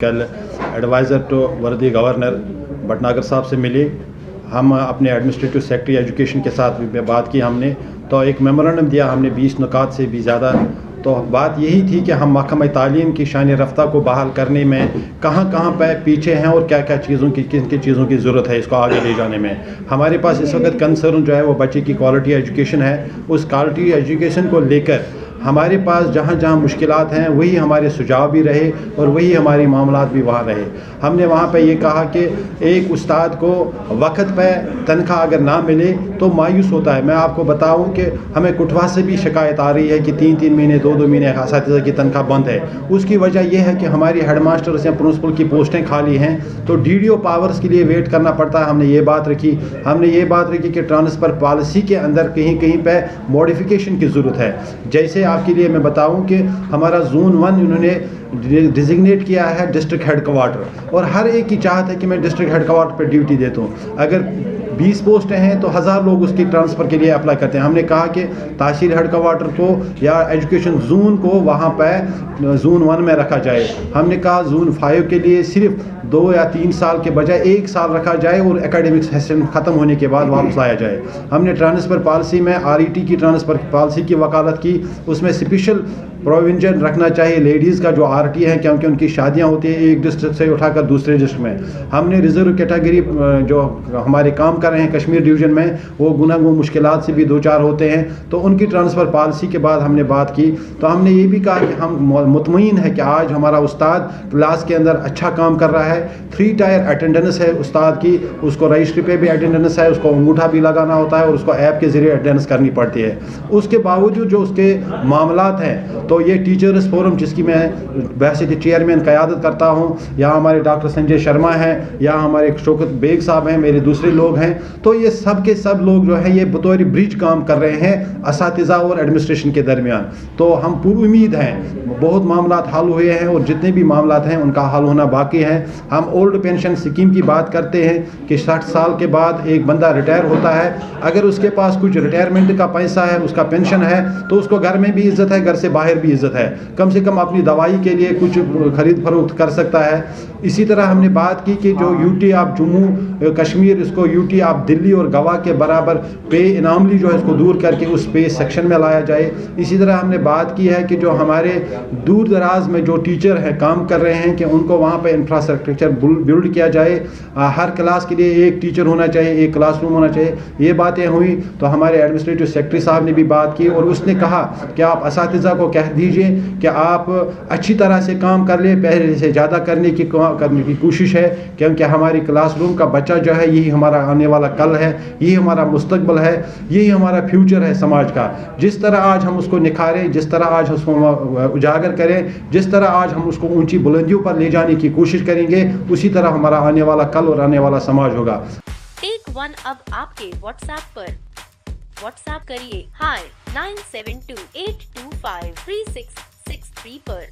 कल adviser to वर्दी governor Bhatnagar साहब से मिली। हम अपने एडमिनिस्ट्रेटिव सेक्रेटरी एजुकेशन के साथ भी बात की हमने, तो एक मेमोरेंडम दिया हमने 20 नुकात से भी ज़्यादा। तो बात यही थी कि हम महकमा तालीम की शान रफ्ता को बहाल करने में कहाँ कहाँ पे पीछे हैं और क्या क्या चीज़ों की किन किन चीज़ों की ज़रूरत है इसको आगे ले जाने में। हमारे पास इस वक्त कंसर्न जो है वो बच्चे की क्वालिटी एजुकेशन है। उस क्वालिटी एजुकेशन को लेकर हमारे पास जहाँ जहाँ मुश्किलात हैं वही हमारे सुझाव भी रहे और वही हमारी मामलात भी वहाँ रहे। हमने वहाँ पे ये कहा कि एक उस्ताद को वक्त पे तनख्वाह अगर ना मिले तो मायूस होता है। मैं आपको बताऊं कि हमें कुटवा से भी शिकायत आ रही है कि 3-3 महीने 2-2 महीने असातिज़ा की तनख्वाह बंद है। उसकी वजह यह है कि हमारी हेड मास्टर्स या प्रिंसिपल की पोस्टें खाली हैं, तो डीडीओ पावर्स के लिए वेट करना पड़ता है। हमने ये बात रखी कि ट्रांसफ़र पॉलिसी के अंदर कहीं कहीं पे मॉडिफिकेशन की ज़रूरत है। जैसे आपके लिए मैं बताऊं कि हमारा जोन 1 उन्होंने डिजिग्नेट किया है डिस्ट्रिक्ट हेडक्वार्टर, और हर एक की चाहत है कि मैं डिस्ट्रिक्ट हेडक्वार्टर पर ड्यूटी देता हूँ। अगर 20 पोस्टें हैं तो 1000 लोग उसकी ट्रांसफ़र के लिए अप्लाई करते हैं। हमने कहा कि तहसील हेडक्वार्टर को या एजुकेशन जोन को वहाँ पर जोन 1 में रखा जाए। हमने कहा जोन 5 के लिए सिर्फ 2 या 3 साल के बजाय 1 साल रखा जाए और एकेडमिक सेशन ख़त्म होने के बाद वापस लाया जाए। हमने ट्रांसफ़र पॉलिसी में RET की ट्रांसफ़र पॉलिसी की वकालत की, उसमें स्पेशल प्रोविजन रखना चाहिए लेडीज़ का जो RT हैं, क्योंकि उनकी शादियां होती हैं एक डिस्ट्रिक्ट से उठाकर दूसरे डिस्ट्रिक्ट में। हमने रिजर्व कैटेगरी जो हमारे काम कर रहे हैं कश्मीर डिवीज़न में, वो गुनाह मुश्किलात से भी 2-4 होते हैं, तो उनकी ट्रांसफ़र पॉलिसी के बाद हमने बात की। तो हमने ये भी कहा कि हम मुतमईन है कि आज हमारा उस्ताद क्लास के अंदर अच्छा काम कर रहा है। 3 टायर अटेंडेंस है उस्ताद की, उसको रजिस्ट्री पे भी अटेंडेंस है, उसको अंगूठा भी लगाना होता है और उसको ऐप के ज़रिए अटेंडेंस करनी पड़ती है। उसके बावजूद जो उसके मामलात हैं, तो ये टीचर्स फोरम जिसकी मैं वैसे के चेयरमैन क़यादत करता हूँ, या हमारे डॉक्टर संजय शर्मा हैं, या हमारे शौकत बेग साहब हैं, मेरे दूसरे लोग हैं, तो ये सब के सब लोग जो हैं ये बतौर ब्रिज काम कर रहे हैं असातिज़ा और एडमिनिस्ट्रेशन के दरमियान। तो हम पूरी उम्मीद हैं बहुत मामलात हल हुए हैं और जितने भी मामलात हैं उनका हल होना बाकी है। हम ओल्ड पेंशन स्कीम की बात करते हैं कि 60 साल के बाद एक बंदा रिटायर होता है, अगर उसके पास कुछ रिटायरमेंट का पैसा है, उसका पेंशन है, तो उसको घर में भी इज़्ज़त है, घर से बाहर भी इज़्ज़त है, कम से कम अपनी दवाई के लिए कुछ खरीद फरोख्त कर सकता है। इसी तरह हमने बात की कि जो UT आप जम्मू कश्मीर, इसको UT आप दिल्ली और गवा के बराबर पे इनामली जो है इसको दूर करके उस पे सेक्शन में लाया जाए। इसी तरह हमने बात की है कि जो हमारे दूर दराज में जो टीचर हैं काम कर रहे हैं कि उनको वहाँ पर इंफ्रास्ट्रक्चर बिल्ड किया जाए। हर क्लास के लिए एक टीचर होना चाहिए, एक क्लासरूम होना चाहिए। ये बातें हुई तो हमारे एडमिनिस्ट्रेटिव सेक्रेटरी साहब ने भी बात की और उसने कहा कि आप असातिज़ा को कह दीजिए कि आप अच्छी तरह से काम कर ले, पहले से ज़्यादा करने की कोशिश है, क्योंकि हमारी क्लासरूम का बच्चा जो है यही हमारा आने वाला कल है, यही हमारा मुस्तकबिल है, यही हमारा फ्यूचर है समाज का। जिस तरह आज हम उसको निखारें, जिस तरह आज उसको उजागर करें, जिस तरह आज हम उसको ऊंची बुलंदियों पर ले जाने की कोशिश करेंगे, उसी तरह हमारा आने वाला कल और आने वाला समाज होगा। टेक 1 अब आपके WhatsApp पर। WhatsApp करिए hi 9728253663 पर।